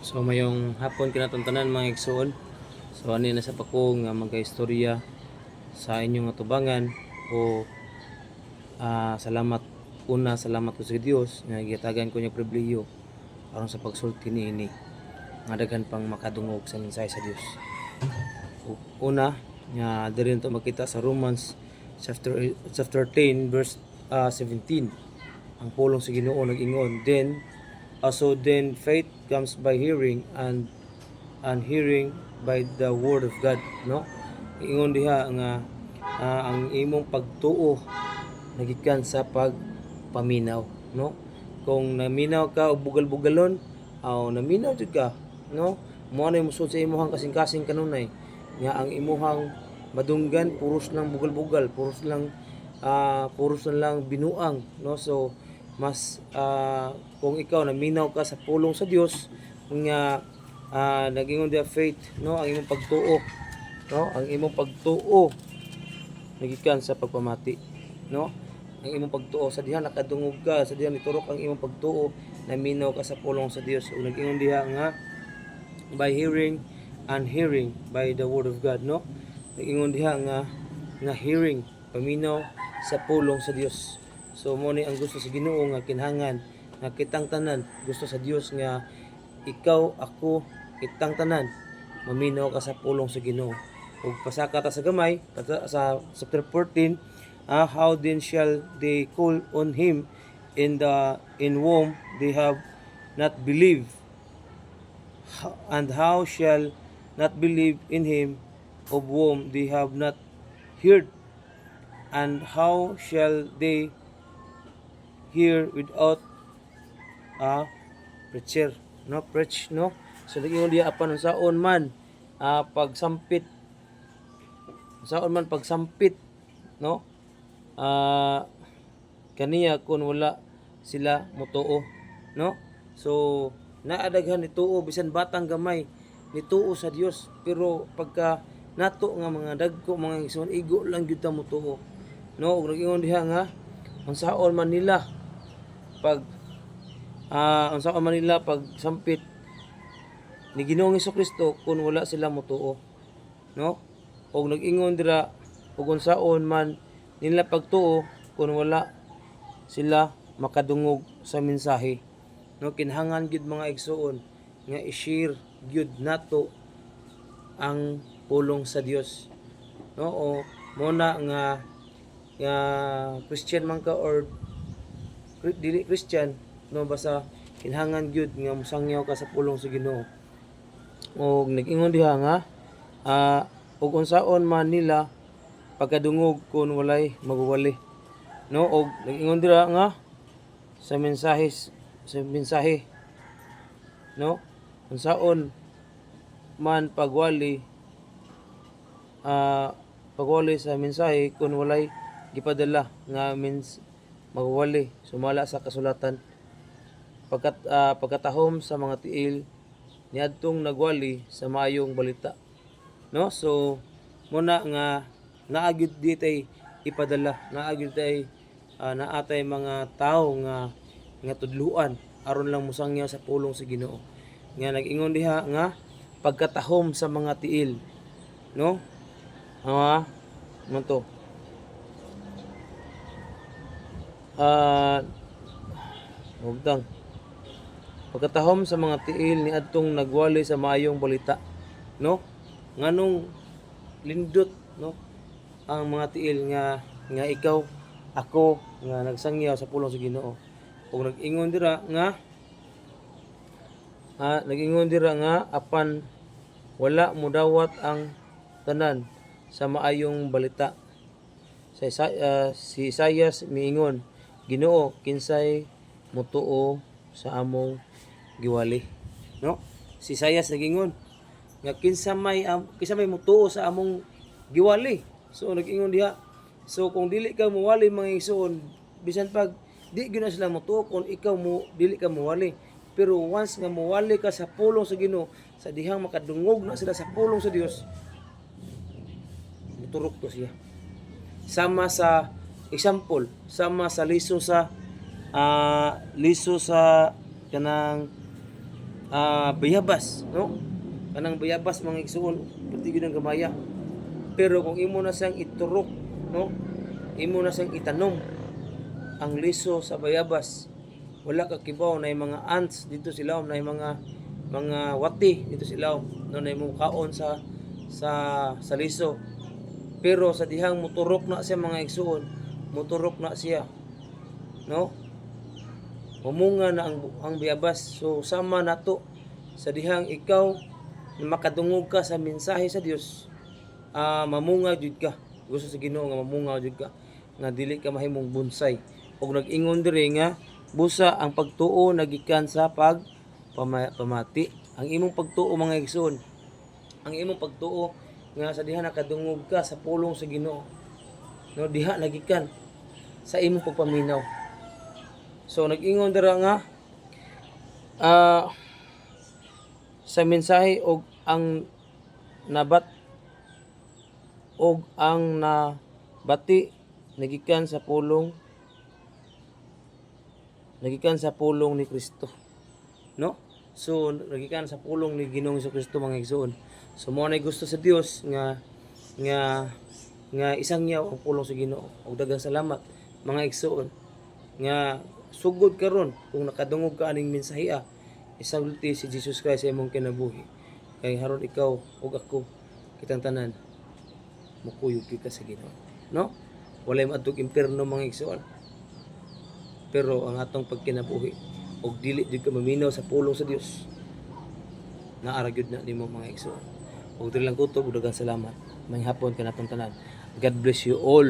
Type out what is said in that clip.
So mayong hapon kinatuntanan mga igsoon. So ani na sa pako nga magkaistorya sa inyong atubangan o salamat salamat ko sa Dios nga gitagan ko niya pribilehiyo aron sa pagsulti niini nga daghan pang makadungog sa mensahe sa Dios. Una nga diri to makita sa Romans chapter 10 verse 17. Ang pulong sa Ginoo nag-ingon, then faith comes by hearing, and hearing by the word of God, no? Ingon diha nga ang imong pagtuo nagikan sa pagpaminaw, no? Kung naminaw ka og bugal-bugalon, naminaw jud ka, no? Mo na musud sa imong kasing-kasing kanunay nga ang imuhang madunggan puros lang bugal-bugal, puros lang binuang, no? So mas kung ikaw naminaw ka sa pulong sa Dios nga nagingon dia faith, no? Ang imong pagtuo, no? Ang imong pagtuo nagikan sa pagpamati, no? Ang imong pagtuo sa diha nakadungog ka, sa diha niturok ang imong pagtuo, naminaw ka sa pulong sa Dios. Ug nagingon diha nga by hearing, and hearing by the word of God, no? Nagingon diha nga hearing, paminaw sa pulong sa Dios. So mo ni ang gusto sa Ginoo nga kinahanglan nga kitang tanan gusto sa Dios nga ikaw, ako, kitang tanan maminaw ka sa pulong sa Ginoo. Ug pasaka ta sa gamay sa chapter 14, how then shall they call on him in whom they have not believed, and how shall not believe in him of whom they have not heard, and how shall they hear without a preacher, no? Preach, no? So nagingon diha apan unsaon man pagsampit, no? Kaniya kun wala sila motuo, no? So naadaghan nituo bisan batang gamay nituo sa Dios, pero pagka nato nga mga dagko mga igsoon igo lang gyud ta motuo, no? Ug nagingon diha nga unsaon man nila pag sampit ni Ginoong Hesukristo kung wala sila motuo, no? Og nag-ingon dira ug unsaon man nila pagtuo kung wala sila makadungog sa mensahe, no? Kinahanglan gyud mga igsoon nga i-share gyud nato ang pulong sa Dios, no? O muna nga Christian man ka or dili Christian, no? Basta kinahanglan gyud nga musangyaw ka sa pulong sa Ginoo. Og nag-ingon diha nga ug unsaon man nila pagkadungog kun walay magwali, no? Og nag-ingon dira nga sa mensahe, no? Unsaon man pagwali sa mensahe kun walay gipadala nga means magwali sumala sa kasulatan. Pagkatahom sa mga tiil niadtong nagwali sa maayong balita, no? So muna nga naagid ditay ipadala, naagid tay naatay mga tao nga tudluan aron lang musangyaw sa pulong sa Ginoo. Nga nag-ingon diha nga pagkatahom sa mga tiil, no? Man to Hugdang. Pagkatahom sa mga tiil ni adtong nagwali sa maayong balita, no? Nganong lindot, no? Ang mga tiil nga ikaw, ako nga nagsangyaw sa pulong sa Ginoo. Ug nag-ingon dira nga apan wala modawat ang tanan sa maayong balita. Si Isaias miingon, Ginoo, kinsay motuo sa among giwali, no? Si Isaias nagingon nga kinsa may motuo sa among giwali. So nag-ingon diha, so kung dili ka muwali mga igsoon, bisan pag di gyud na sila motuo kung ikaw mo dili ka muwali, pero once nga muwali ka sa pulong sa Ginoo, sa dihang makadungog na sila sa pulong sa Dios, muturok to siya. Sama sa example, sama sa liso sa kanang bayabas, no? Kanang bayabas mga igsoon, pati gyud ang gamaya. Pero kung imo na siyang iturok, no? Imo na siyang itanom ang liso sa bayabas. Wala ka kibaw na mga ants dito sila, na mga wati dito sila, no, na imong kaon sa liso. Pero sa dihang muturok na siya mga igsoon, muturok na siya, no? Humunga na ang bayabas. So sama nato sa dihang ikaw na makadungog ka sa mensahe sa Dios, mamunga jud ka. Gusto sa Ginoo nga mamunga jud ka, nga dili ka mahimong bonsai. Og nag-ingon diri nga busa ang pagtuo nagikan sa pamati. Ang imong pagtuo mga igsoon, ang imong pagtuo nga sa diha nakadungog ka sa pulong sa Ginoo, no, diha nagikan sa imong pagpaminaw. So nag-ingon dira nga sa mensahe og ang nabat og ang nabati nagikan sa pulong ni Kristo, no? So nagikan sa pulong ni Ginoong Kristo mga igsoon. So mo na gusto sa Dios nga isang yaw ang pulong sa Ginoo. Og daghang salamat mga igsoon nga sugod karon kung nakadungog ka aning mensahe, isulti si Jesus Christ sa imong kinabuhi. Kay haron ikaw ug ako kitang tanan mukuyog ka sa Ginoo, no? Walay maadtog impierno mga igsoon. Pero ang atong pagkinabuhi og dili jud ka maminaw sa pulong sa Dios, naara gyud na nimo mga igsoon. Og dili lang kutob, daghang salamat. May hapon kanatong tanan. God bless you all.